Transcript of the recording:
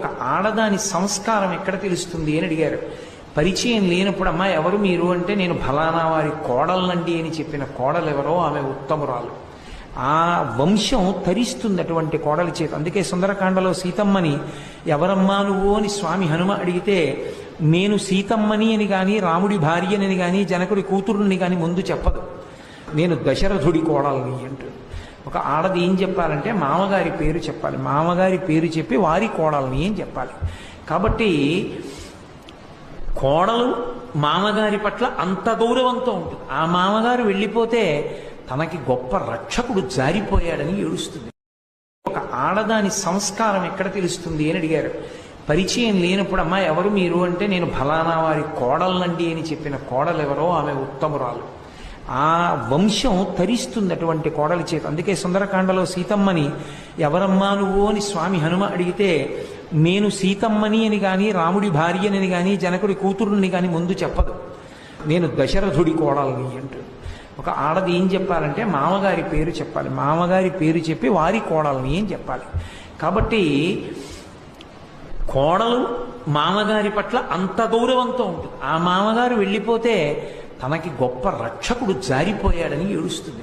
ఒక ఆడదాని సంస్కారం ఎక్కడ తెలుస్తుంది అని అడిగారు. పరిచయం లేనప్పుడు అమ్మా ఎవరు మీరు అంటే నేను ఫలానా వారి కోడలనండి అని చెప్పిన కోడలు ఎవరో ఆమె ఉత్తమురాలు. ఆ వంశం తరిస్తుంది అటువంటి కోడలి చేత. అందుకే సుందరకాండలో సీతమ్మని ఎవరమ్మా నువ్వు అని స్వామి హనుమ అడిగితే నేను సీతమ్మని అని కానీ రాముడి భార్యని కానీ జనకుడి కూతురుని కానీ ముందు చెప్పదు, నేను దశరథుడి కోడల్ని అంటూ. ఒక ఆడది ఏం చెప్పాలంటే మామగారి పేరు చెప్పాలి, మామగారి పేరు చెప్పి వారి కోడల్ని అని చెప్పాలి. కాబట్టి కోడలు మామగారి పట్ల అంత గౌరవంతో ఉంటుంది. ఆ మామగారు వెళ్ళిపోతే తనకి గొప్ప రక్షకుడు జారిపోయాడని ఏడుస్తుంది. ఒక ఆడదాని సంస్కారం ఎక్కడ తెలుస్తుంది అని అడిగారు. పరిచయం లేనప్పుడు అమ్మా ఎవరు మీరు అంటే నేను ఫలానా వారి కోడలనండి అని చెప్పిన కోడలు ఎవరో ఆమె ఉత్తమురాలు. ఆ వంశం తరిస్తుంది అటువంటి కోడలి చేత. అందుకే సుందరకాండలో సీతమ్మని ఎవరమ్మా నువ్వు అని స్వామి హనుమ అడిగితే నేను సీతమ్మని అని కానీ రాముడి భార్యని కానీ జనకుడి కూతురుని కానీ ముందు చెప్పదు, నేను దశరథుడి కోడల్ని అంటూ. ఒక ఆడది ఏం చెప్పాలంటే మామగారి పేరు చెప్పాలి, మామగారి పేరు చెప్పి వారి కోడల్ని అని చెప్పాలి. కాబట్టి కోడలు మామగారి పట్ల అంత గౌరవంతో ఉంటుంది. ఆ మామగారు వెళ్ళిపోతే తనకి గొప్ప రక్షకుడు జారిపోయాడని ఏడుస్తుంది.